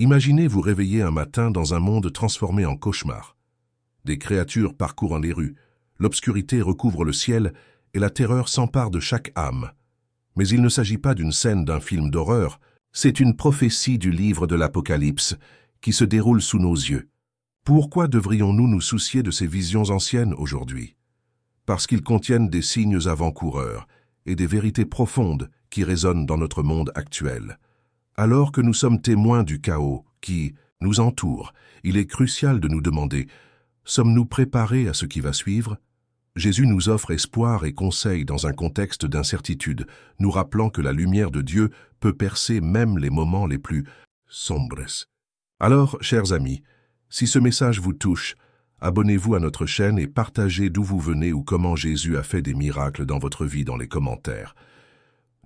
Imaginez vous réveiller un matin dans un monde transformé en cauchemar. Des créatures parcourent les rues, l'obscurité recouvre le ciel et la terreur s'empare de chaque âme. Mais il ne s'agit pas d'une scène d'un film d'horreur, c'est une prophétie du livre de l'Apocalypse qui se déroule sous nos yeux. Pourquoi devrions-nous nous soucier de ces visions anciennes aujourd'hui? Parce qu'ils contiennent des signes avant-coureurs et des vérités profondes qui résonnent dans notre monde actuel. Alors que nous sommes témoins du chaos qui nous entoure, il est crucial de nous demander: sommes-nous préparés à ce qui va suivre? Jésus nous offre espoir et conseil dans un contexte d'incertitude, nous rappelant que la lumière de Dieu peut percer même les moments les plus sombres. Alors, chers amis, si ce message vous touche, abonnez-vous à notre chaîne et partagez d'où vous venez ou comment Jésus a fait des miracles dans votre vie dans les commentaires.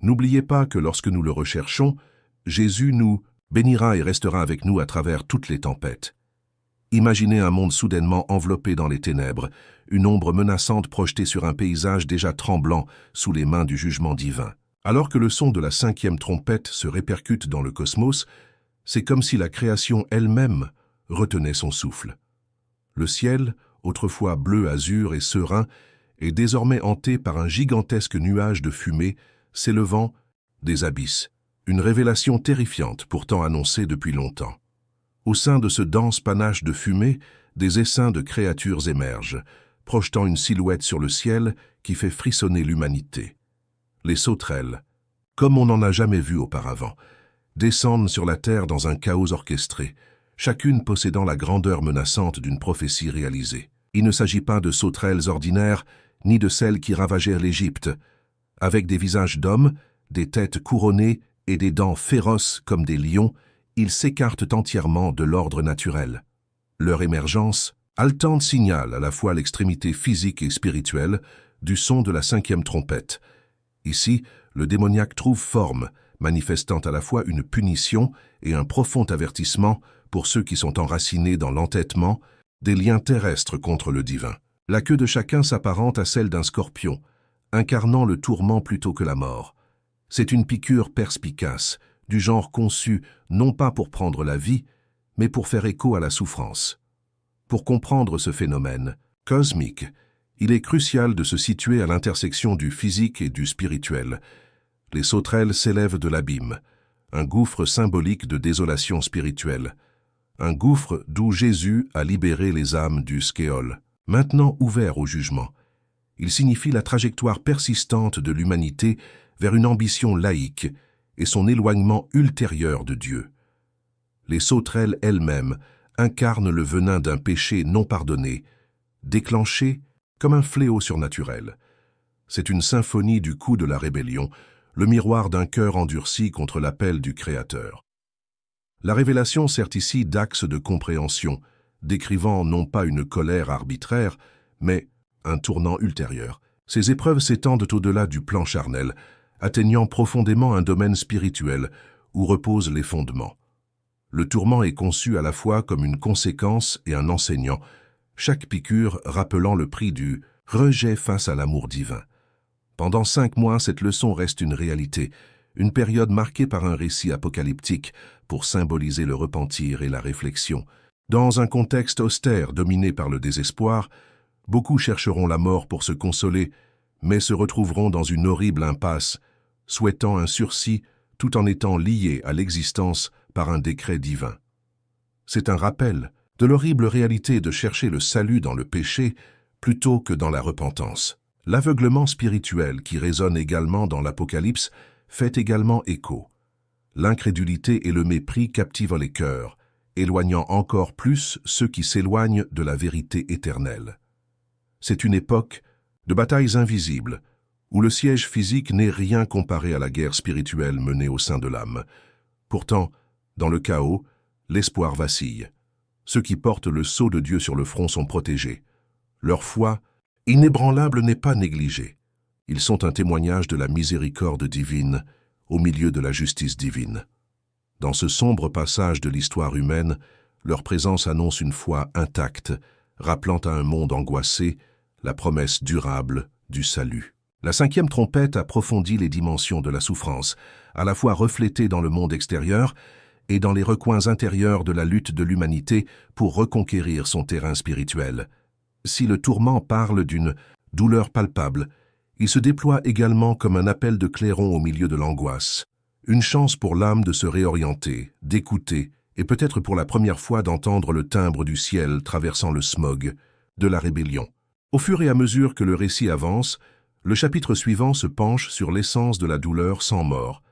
N'oubliez pas que lorsque nous le recherchons, Jésus nous bénira et restera avec nous à travers toutes les tempêtes. Imaginez un monde soudainement enveloppé dans les ténèbres, une ombre menaçante projetée sur un paysage déjà tremblant sous les mains du jugement divin. Alors que le son de la 5e trompette se répercute dans le cosmos, c'est comme si la création elle-même retenait son souffle. Le ciel, autrefois bleu azur et serein, est désormais hanté par un gigantesque nuage de fumée s'élevant des abysses, une révélation terrifiante pourtant annoncée depuis longtemps. Au sein de ce dense panache de fumée, des essaims de créatures émergent, projetant une silhouette sur le ciel qui fait frissonner l'humanité. Les sauterelles, comme on n'en a jamais vu auparavant, descendent sur la terre dans un chaos orchestré, chacune possédant la grandeur menaçante d'une prophétie réalisée. Il ne s'agit pas de sauterelles ordinaires, ni de celles qui ravagèrent l'Égypte. Avec des visages d'hommes, des têtes couronnées et des dents féroces comme des lions, ils s'écartent entièrement de l'ordre naturel. Leur émergence, haletante, signale à la fois l'extrémité physique et spirituelle du son de la 5e trompette. Ici, le démoniaque trouve forme, manifestant à la fois une punition et un profond avertissement pour ceux qui sont enracinés dans l'entêtement des liens terrestres contre le divin. La queue de chacun s'apparente à celle d'un scorpion, incarnant le tourment plutôt que la mort. C'est une piqûre perspicace, du genre conçu non pas pour prendre la vie, mais pour faire écho à la souffrance. Pour comprendre ce phénomène cosmique, il est crucial de se situer à l'intersection du physique et du spirituel. Les sauterelles s'élèvent de l'abîme, un gouffre symbolique de désolation spirituelle, un gouffre d'où Jésus a libéré les âmes du Skéol, maintenant ouvert au jugement. Il signifie la trajectoire persistante de l'humanité vers une ambition laïque et son éloignement ultérieur de Dieu. Les sauterelles elles-mêmes incarnent le venin d'un péché non pardonné, déclenché comme un fléau surnaturel. C'est une symphonie du coup de la rébellion, le miroir d'un cœur endurci contre l'appel du Créateur. La révélation sert ici d'axe de compréhension, décrivant non pas une colère arbitraire, mais un tournant ultérieur. Ces épreuves s'étendent au-delà du plan charnel, atteignant profondément un domaine spirituel où reposent les fondements. Le tourment est conçu à la fois comme une conséquence et un enseignant, chaque piqûre rappelant le prix du rejet face à l'amour divin. Pendant 5 mois, cette leçon reste une réalité, une période marquée par un récit apocalyptique pour symboliser le repentir et la réflexion. Dans un contexte austère dominé par le désespoir, beaucoup chercheront la mort pour se consoler, mais se retrouveront dans une horrible impasse, souhaitant un sursis tout en étant liés à l'existence par un décret divin. C'est un rappel de l'horrible réalité de chercher le salut dans le péché plutôt que dans la repentance. L'aveuglement spirituel qui résonne également dans l'Apocalypse fait également écho. L'incrédulité et le mépris captivent les cœurs, éloignant encore plus ceux qui s'éloignent de la vérité éternelle. C'est une époque de batailles invisibles, où le siège physique n'est rien comparé à la guerre spirituelle menée au sein de l'âme. Pourtant, dans le chaos, l'espoir vacille. Ceux qui portent le sceau de Dieu sur le front sont protégés. Leur foi inébranlable n'est pas négligée. Ils sont un témoignage de la miséricorde divine au milieu de la justice divine. Dans ce sombre passage de l'histoire humaine, leur présence annonce une foi intacte, rappelant à un monde angoissé la promesse durable du salut. La 5e trompette approfondit les dimensions de la souffrance, à la fois reflétée dans le monde extérieur et dans les recoins intérieurs de la lutte de l'humanité pour reconquérir son terrain spirituel. Si le tourment parle d'une douleur palpable, il se déploie également comme un appel de clairon au milieu de l'angoisse, une chance pour l'âme de se réorienter, d'écouter, et peut-être pour la première fois d'entendre le timbre du ciel traversant le smog de la rébellion. Au fur et à mesure que le récit avance, le chapitre suivant se penche sur l'essence de la douleur sans mort,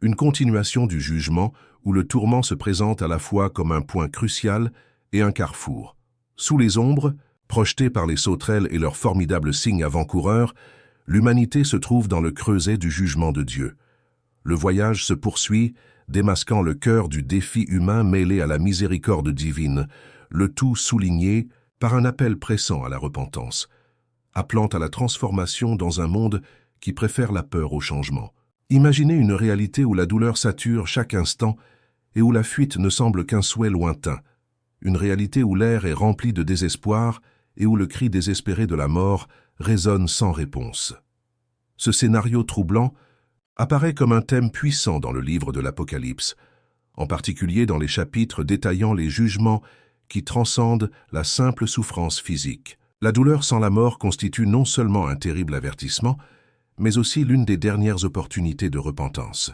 une continuation du jugement où le tourment se présente à la fois comme un point crucial et un carrefour. Sous les ombres, projetées par les sauterelles et leurs formidables signes avant-coureurs, l'humanité se trouve dans le creuset du jugement de Dieu. Le voyage se poursuit, démasquant le cœur du défi humain mêlé à la miséricorde divine, le tout souligné par un appel pressant à la repentance, appelant à la transformation dans un monde qui préfère la peur au changement. Imaginez une réalité où la douleur sature chaque instant et où la fuite ne semble qu'un souhait lointain, une réalité où l'air est rempli de désespoir et où le cri désespéré de la mort résonne sans réponse. Ce scénario troublant apparaît comme un thème puissant dans le livre de l'Apocalypse, en particulier dans les chapitres détaillant les jugements qui transcendent la simple souffrance physique. La douleur sans la mort constitue non seulement un terrible avertissement, mais aussi l'une des dernières opportunités de repentance.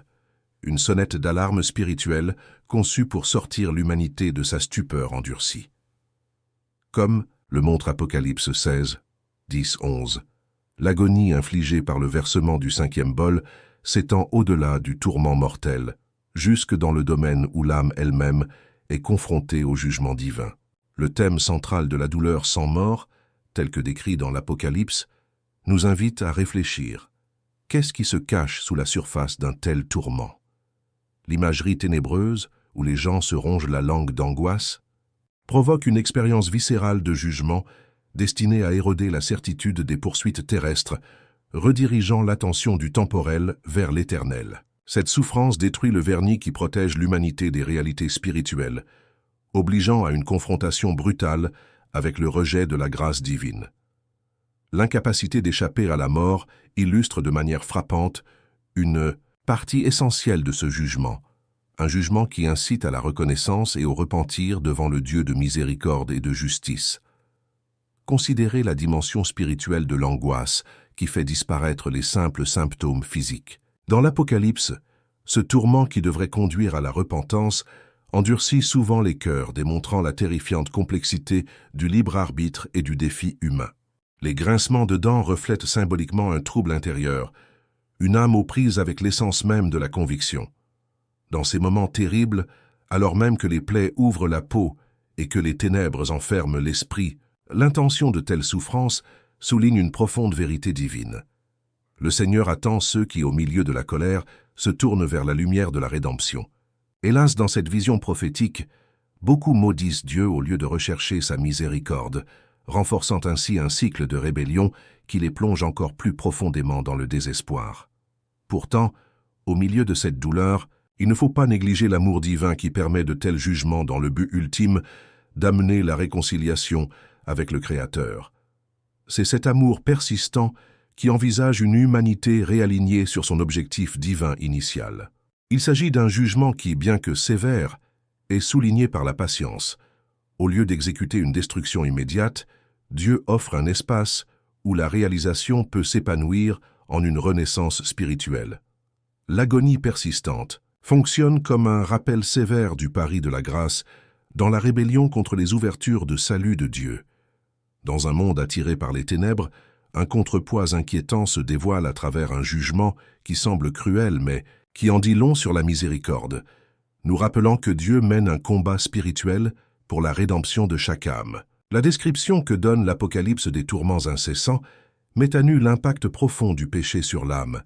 Une sonnette d'alarme spirituelle conçue pour sortir l'humanité de sa stupeur endurcie. Comme le montre Apocalypse 16, 10, 11, l'agonie infligée par le versement du 5e bol s'étend au-delà du tourment mortel, jusque dans le domaine où l'âme elle-même est confrontée au jugement divin. Le thème central de la douleur sans mort, tel que décrit dans l'Apocalypse, nous invite à réfléchir. Qu'est-ce qui se cache sous la surface d'un tel tourment? L'imagerie ténébreuse, où les gens se rongent la langue d'angoisse, provoque une expérience viscérale de jugement destinée à éroder la certitude des poursuites terrestres, redirigeant l'attention du temporel vers l'éternel. Cette souffrance détruit le vernis qui protège l'humanité des réalités spirituelles, obligeant à une confrontation brutale avec le rejet de la grâce divine. L'incapacité d'échapper à la mort illustre de manière frappante une partie essentielle de ce jugement, un jugement qui incite à la reconnaissance et au repentir devant le Dieu de miséricorde et de justice. Considérez la dimension spirituelle de l'angoisse qui fait disparaître les simples symptômes physiques. Dans l'Apocalypse, ce tourment qui devrait conduire à la repentance endurcit souvent les cœurs, démontrant la terrifiante complexité du libre arbitre et du défi humain. Les grincements de dents reflètent symboliquement un trouble intérieur, une âme aux prises avec l'essence même de la conviction. Dans ces moments terribles, alors même que les plaies ouvrent la peau et que les ténèbres enferment l'esprit, l'intention de telles souffrances souligne une profonde vérité divine. Le Seigneur attend ceux qui, au milieu de la colère, se tournent vers la lumière de la rédemption. Hélas, dans cette vision prophétique, beaucoup maudissent Dieu au lieu de rechercher sa miséricorde, renforçant ainsi un cycle de rébellion qui les plonge encore plus profondément dans le désespoir. Pourtant, au milieu de cette douleur, il ne faut pas négliger l'amour divin qui permet de tels jugements dans le but ultime d'amener la réconciliation avec le Créateur. C'est cet amour persistant qui envisage une humanité réalignée sur son objectif divin initial. Il s'agit d'un jugement qui, bien que sévère, est souligné par la patience. Au lieu d'exécuter une destruction immédiate, Dieu offre un espace où la réalisation peut s'épanouir en une renaissance spirituelle. L'agonie persistante fonctionne comme un rappel sévère du pari de la grâce dans la rébellion contre les ouvertures de salut de Dieu. Dans un monde attiré par les ténèbres, un contrepoids inquiétant se dévoile à travers un jugement qui semble cruel mais qui en dit long sur la miséricorde, nous rappelant que Dieu mène un combat spirituel pour la rédemption de chaque âme. La description que donne l'Apocalypse des tourments incessants met à nu l'impact profond du péché sur l'âme,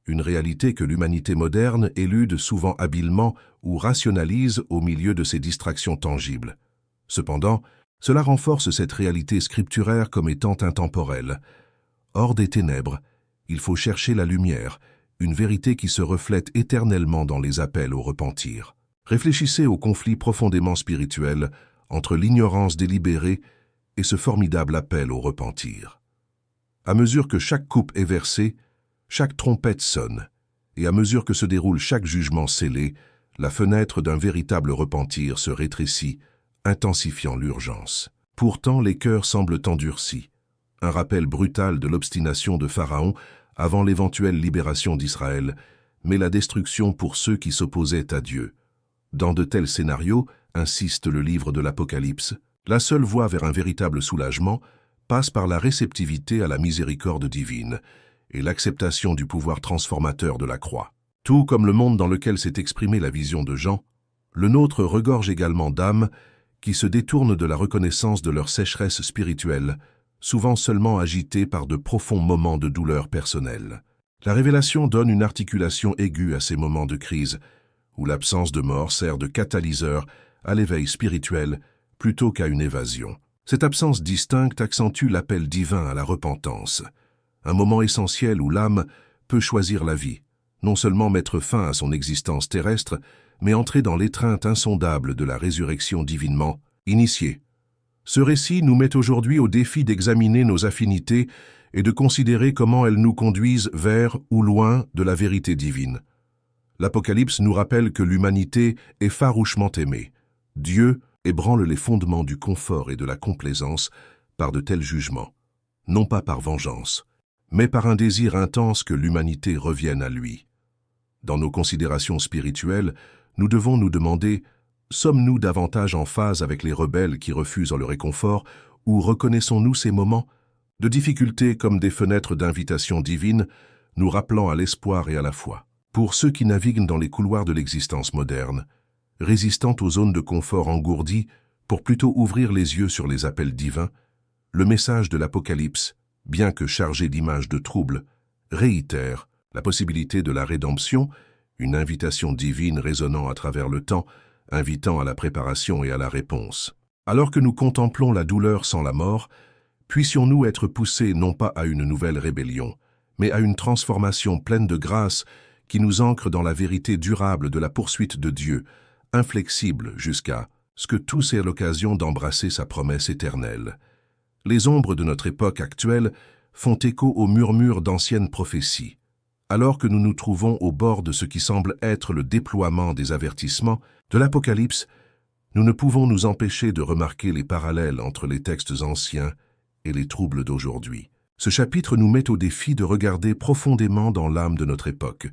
une réalité que l'humanité moderne élude souvent habilement ou rationalise au milieu de ses distractions tangibles. Cependant, cela renforce cette réalité scripturaire comme étant intemporelle. Hors des ténèbres, il faut chercher la lumière, une vérité qui se reflète éternellement dans les appels au repentir. Réfléchissez au conflit profondément spirituel entre l'ignorance délibérée et ce formidable appel au repentir. À mesure que chaque coupe est versée, chaque trompette sonne, et à mesure que se déroule chaque jugement scellé, la fenêtre d'un véritable repentir se rétrécit, intensifiant l'urgence. Pourtant, les cœurs semblent endurcis. Un rappel brutal de l'obstination de Pharaon avant l'éventuelle libération d'Israël, mais la destruction pour ceux qui s'opposaient à Dieu. Dans de tels scénarios, insiste le livre de l'Apocalypse, la seule voie vers un véritable soulagement passe par la réceptivité à la miséricorde divine et l'acceptation du pouvoir transformateur de la croix. Tout comme le monde dans lequel s'est exprimée la vision de Jean, le nôtre regorge également d'âmes qui se détournent de la reconnaissance de leur sécheresse spirituelle, souvent seulement agitées par de profonds moments de douleur personnelle. La révélation donne une articulation aiguë à ces moments de crise, où l'absence de mort sert de catalyseur à l'éveil spirituel plutôt qu'à une évasion. Cette absence distincte accentue l'appel divin à la repentance, un moment essentiel où l'âme peut choisir la vie, non seulement mettre fin à son existence terrestre, mais entrer dans l'étreinte insondable de la résurrection divinement initiée. Ce récit nous met aujourd'hui au défi d'examiner nos affinités et de considérer comment elles nous conduisent vers ou loin de la vérité divine. L'Apocalypse nous rappelle que l'humanité est farouchement aimée. Dieu ébranle les fondements du confort et de la complaisance par de tels jugements, non pas par vengeance, mais par un désir intense que l'humanité revienne à lui. Dans nos considérations spirituelles, nous devons nous demander: sommes-nous davantage en phase avec les rebelles qui refusent le réconfort, ou reconnaissons-nous ces moments de difficulté comme des fenêtres d'invitation divine, nous rappelant à l'espoir et à la foi? Pour ceux qui naviguent dans les couloirs de l'existence moderne, résistant aux zones de confort engourdies pour plutôt ouvrir les yeux sur les appels divins, le message de l'Apocalypse, bien que chargé d'images de troubles, réitère la possibilité de la rédemption, une invitation divine résonnant à travers le temps, invitant à la préparation et à la réponse. Alors que nous contemplons la douleur sans la mort, puissions-nous être poussés non pas à une nouvelle rébellion, mais à une transformation pleine de grâce qui nous ancre dans la vérité durable de la poursuite de Dieu, inflexible jusqu'à ce que tous aient l'occasion d'embrasser sa promesse éternelle. Les ombres de notre époque actuelle font écho aux murmures d'anciennes prophéties. Alors que nous nous trouvons au bord de ce qui semble être le déploiement des avertissements de l'Apocalypse, nous ne pouvons nous empêcher de remarquer les parallèles entre les textes anciens et les troubles d'aujourd'hui. Ce chapitre nous met au défi de regarder profondément dans l'âme de notre époque,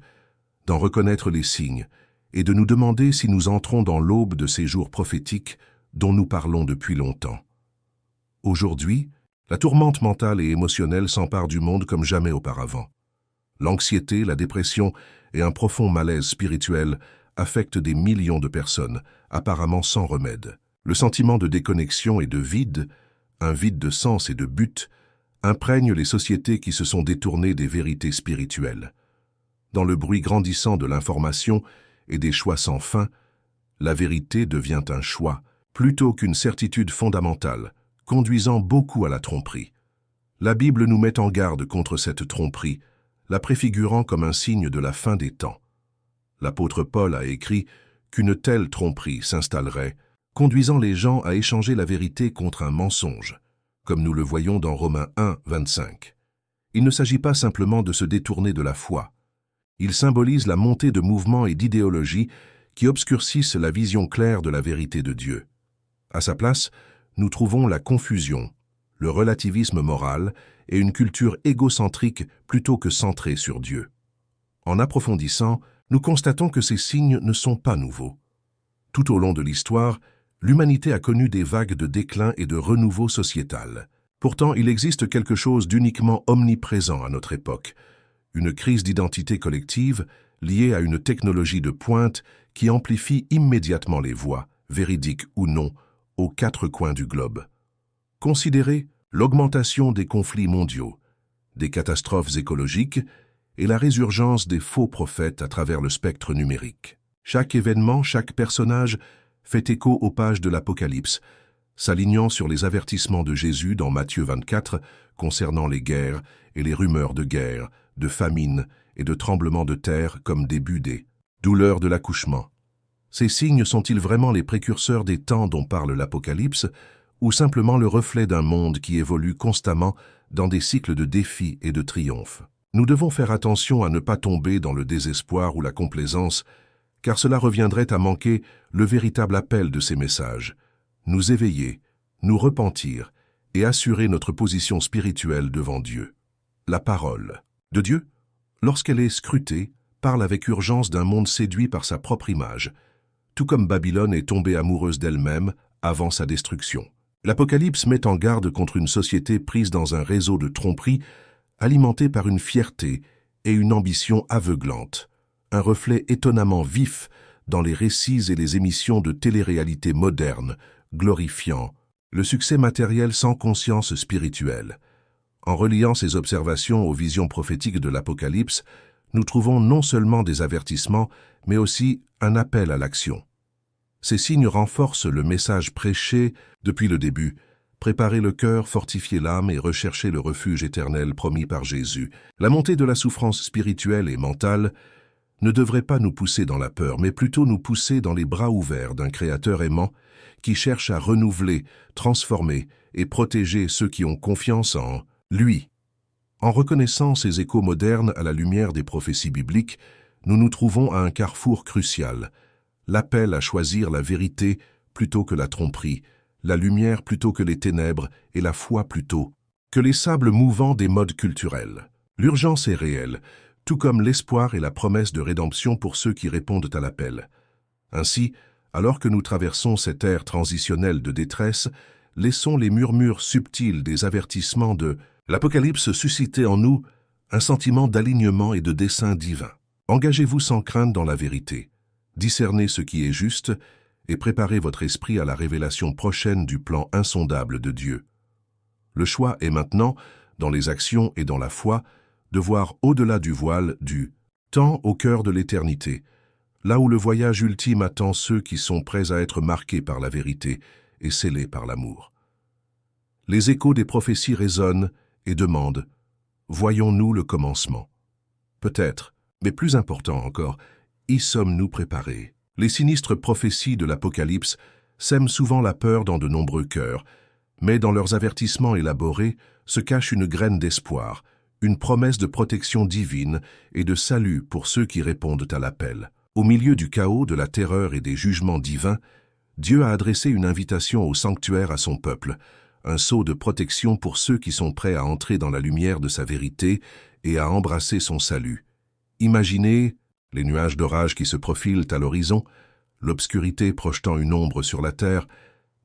d'en reconnaître les signes et de nous demander si nous entrons dans l'aube de ces jours prophétiques dont nous parlons depuis longtemps. Aujourd'hui, la tourmente mentale et émotionnelle s'empare du monde comme jamais auparavant. L'anxiété, la dépression et un profond malaise spirituel affectent des millions de personnes, apparemment sans remède. Le sentiment de déconnexion et de vide, un vide de sens et de but, imprègne les sociétés qui se sont détournées des vérités spirituelles. Dans le bruit grandissant de l'information et des choix sans fin, la vérité devient un choix, plutôt qu'une certitude fondamentale, conduisant beaucoup à la tromperie. La Bible nous met en garde contre cette tromperie, la préfigurant comme un signe de la fin des temps. L'apôtre Paul a écrit qu'une telle tromperie s'installerait, conduisant les gens à échanger la vérité contre un mensonge, comme nous le voyons dans Romains 1, 25. Il ne s'agit pas simplement de se détourner de la foi. Il symbolise la montée de mouvements et d'idéologies qui obscurcissent la vision claire de la vérité de Dieu. À sa place, nous trouvons la confusion, le relativisme moral et une culture égocentrique plutôt que centrée sur Dieu. En approfondissant, nous constatons que ces signes ne sont pas nouveaux. Tout au long de l'histoire, l'humanité a connu des vagues de déclin et de renouveau sociétal. Pourtant, il existe quelque chose d'uniquement omniprésent à notre époque, une crise d'identité collective liée à une technologie de pointe qui amplifie immédiatement les voix, véridiques ou non, aux quatre coins du globe. Considérez l'augmentation des conflits mondiaux, des catastrophes écologiques et la résurgence des faux prophètes à travers le spectre numérique. Chaque événement, chaque personnage fait écho aux pages de l'Apocalypse, s'alignant sur les avertissements de Jésus dans Matthieu 24 concernant les guerres et les rumeurs de guerre, de famine et de tremblements de terre comme début des douleurs de l'accouchement. Ces signes sont-ils vraiment les précurseurs des temps dont parle l'Apocalypse, ou simplement le reflet d'un monde qui évolue constamment dans des cycles de défis et de triomphes? Nous devons faire attention à ne pas tomber dans le désespoir ou la complaisance, car cela reviendrait à manquer le véritable appel de ces messages, nous éveiller, nous repentir et assurer notre position spirituelle devant Dieu. La parole de Dieu, lorsqu'elle est scrutée, parle avec urgence d'un monde séduit par sa propre image, tout comme Babylone est tombée amoureuse d'elle-même avant sa destruction. L'Apocalypse met en garde contre une société prise dans un réseau de tromperies alimenté par une fierté et une ambition aveuglantes, un reflet étonnamment vif dans les récits et les émissions de télé-réalité modernes, glorifiant le succès matériel sans conscience spirituelle. En reliant ces observations aux visions prophétiques de l'Apocalypse, nous trouvons non seulement des avertissements, mais aussi un appel à l'action. Ces signes renforcent le message prêché depuis le début: préparer le cœur, fortifier l'âme et rechercher le refuge éternel promis par Jésus. La montée de la souffrance spirituelle et mentale ne devrait pas nous pousser dans la peur, mais plutôt nous pousser dans les bras ouverts d'un Créateur aimant qui cherche à renouveler, transformer et protéger ceux qui ont confiance en lui. En reconnaissant ces échos modernes à la lumière des prophéties bibliques, nous nous trouvons à un carrefour crucial: l'appel à choisir la vérité plutôt que la tromperie, la lumière plutôt que les ténèbres et la foi plutôt que les sables mouvants des modes culturels. L'urgence est réelle, tout comme l'espoir et la promesse de rédemption pour ceux qui répondent à l'appel. Ainsi, alors que nous traversons cette ère transitionnelle de détresse, laissons les murmures subtils des avertissements de l'Apocalypse susciter en nous un sentiment d'alignement et de dessein divin. Engagez-vous sans crainte dans la vérité, discernez ce qui est juste et préparez votre esprit à la révélation prochaine du plan insondable de Dieu. Le choix est maintenant, dans les actions et dans la foi, de voir au-delà du voile du temps au cœur de l'éternité, là où le voyage ultime attend ceux qui sont prêts à être marqués par la vérité et scellés par l'amour. Les échos des prophéties résonnent et demandent: voyons-nous le commencement? Peut-être, mais plus important encore, y sommes-nous préparés? Les sinistres prophéties de l'Apocalypse sèment souvent la peur dans de nombreux cœurs, mais dans leurs avertissements élaborés se cache une graine d'espoir, une promesse de protection divine et de salut pour ceux qui répondent à l'appel. Au milieu du chaos, de la terreur et des jugements divins, Dieu a adressé une invitation au sanctuaire à son peuple, un sceau de protection pour ceux qui sont prêts à entrer dans la lumière de sa vérité et à embrasser son salut. Imaginez les nuages d'orage qui se profilent à l'horizon, l'obscurité projetant une ombre sur la terre,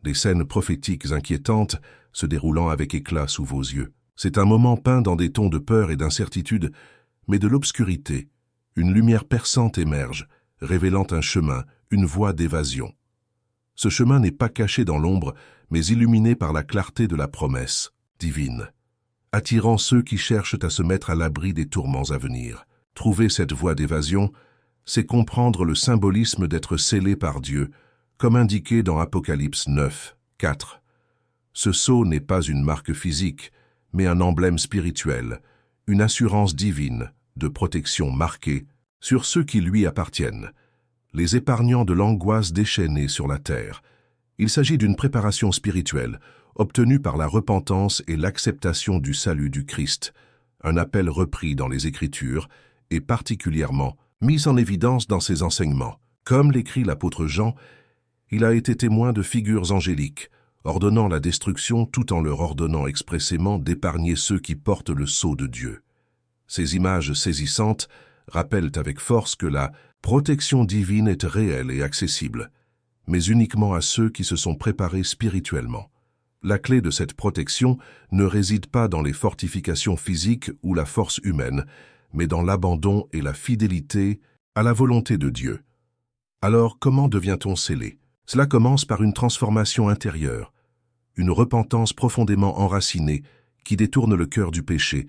des scènes prophétiques inquiétantes se déroulant avec éclat sous vos yeux. C'est un moment peint dans des tons de peur et d'incertitude, mais de l'obscurité, une lumière perçante émerge, révélant un chemin, une voie d'évasion. Ce chemin n'est pas caché dans l'ombre, mais illuminé par la clarté de la promesse divine, attirant ceux qui cherchent à se mettre à l'abri des tourments à venir. Trouver cette voie d'évasion, c'est comprendre le symbolisme d'être scellé par Dieu, comme indiqué dans Apocalypse 9, 4. Ce sceau n'est pas une marque physique, mais un emblème spirituel, une assurance divine de protection marquée sur ceux qui lui appartiennent, les épargnant de l'angoisse déchaînée sur la terre. Il s'agit d'une préparation spirituelle, obtenue par la repentance et l'acceptation du salut du Christ, un appel repris dans les Écritures et particulièrement mis en évidence dans ses enseignements. Comme l'écrit l'apôtre Jean, il a été témoin de figures angéliques, ordonnant la destruction tout en leur ordonnant expressément d'épargner ceux qui portent le sceau de Dieu. Ces images saisissantes rappellent avec force que la protection divine est réelle et accessible, mais uniquement à ceux qui se sont préparés spirituellement. La clé de cette protection ne réside pas dans les fortifications physiques ou la force humaine, mais dans l'abandon et la fidélité à la volonté de Dieu. Alors, comment devient-on scellé? Cela commence par une transformation intérieure, une repentance profondément enracinée qui détourne le cœur du péché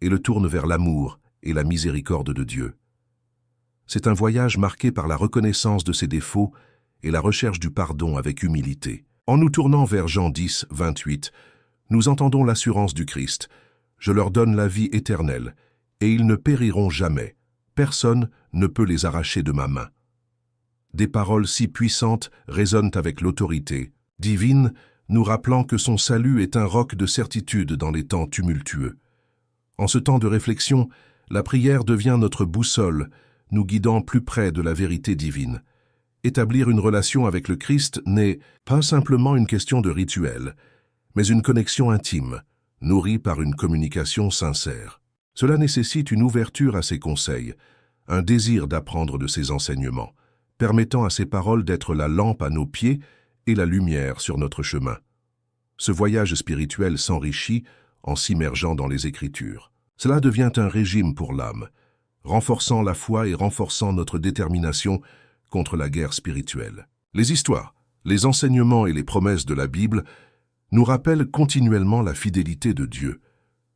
et le tourne vers l'amour et la miséricorde de Dieu. C'est un voyage marqué par la reconnaissance de ses défauts et la recherche du pardon avec humilité. En nous tournant vers Jean 10, 28, nous entendons l'assurance du Christ: « Je leur donne la vie éternelle, et ils ne périront jamais. Personne ne peut les arracher de ma main. » Des paroles si puissantes résonnent avec l'autorité divine, nous rappelant que son salut est un roc de certitude dans les temps tumultueux. En ce temps de réflexion, la prière devient notre boussole, nous guidant plus près de la vérité divine. Établir une relation avec le Christ n'est pas simplement une question de rituel, mais une connexion intime, nourrie par une communication sincère. Cela nécessite une ouverture à ses conseils, un désir d'apprendre de ses enseignements, permettant à ses paroles d'être la lampe à nos pieds et la lumière sur notre chemin. Ce voyage spirituel s'enrichit en s'immergeant dans les Écritures. Cela devient un régime pour l'âme, renforçant la foi et renforçant notre détermination contre la guerre spirituelle. Les histoires, les enseignements et les promesses de la Bible nous rappellent continuellement la fidélité de Dieu,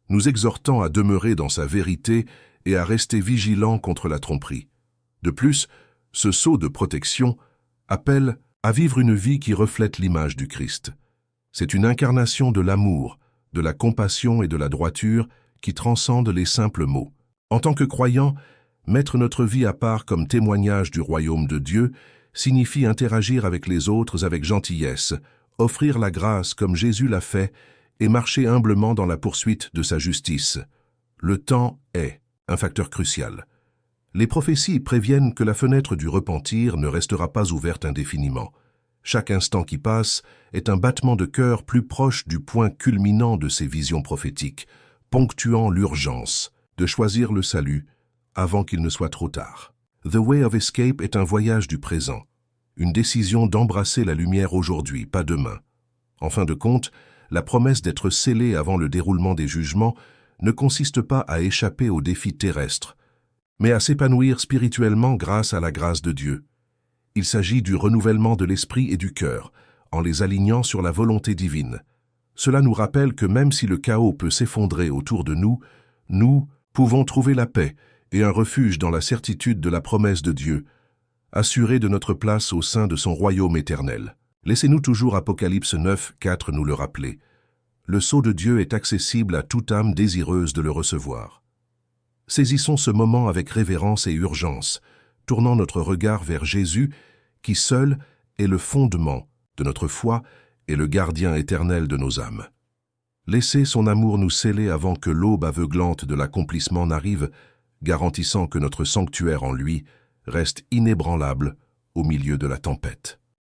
nous exhortant à demeurer dans sa vérité et à rester vigilants contre la tromperie. De plus, ce sceau de protection appelle à vivre une vie qui reflète l'image du Christ. C'est une incarnation de l'amour, de la compassion et de la droiture qui transcende les simples mots. En tant que croyants, mettre notre vie à part comme témoignage du royaume de Dieu signifie interagir avec les autres avec gentillesse, offrir la grâce comme Jésus l'a fait et marcher humblement dans la poursuite de sa justice. Le temps est un facteur crucial. Les prophéties préviennent que la fenêtre du repentir ne restera pas ouverte indéfiniment. Chaque instant qui passe est un battement de cœur plus proche du point culminant de ces visions prophétiques, ponctuant l'urgence de choisir le salut avant qu'il ne soit trop tard. The Way of Escape est un voyage du présent, une décision d'embrasser la lumière aujourd'hui, pas demain. En fin de compte, la promesse d'être scellé avant le déroulement des jugements ne consiste pas à échapper aux défis terrestres, mais à s'épanouir spirituellement grâce à la grâce de Dieu. Il s'agit du renouvellement de l'esprit et du cœur, en les alignant sur la volonté divine. Cela nous rappelle que même si le chaos peut s'effondrer autour de nous, nous pouvons trouver la paix et un refuge dans la certitude de la promesse de Dieu, assurée de notre place au sein de son royaume éternel. Laissez-nous toujours Apocalypse 9, 4 nous le rappeler. Le sceau de Dieu est accessible à toute âme désireuse de le recevoir. Saisissons ce moment avec révérence et urgence, tournant notre regard vers Jésus, qui seul est le fondement de notre foi et le gardien éternel de nos âmes. Laissez son amour nous sceller avant que l'aube aveuglante de l'accomplissement n'arrive, garantissant que notre sanctuaire en lui reste inébranlable au milieu de la tempête.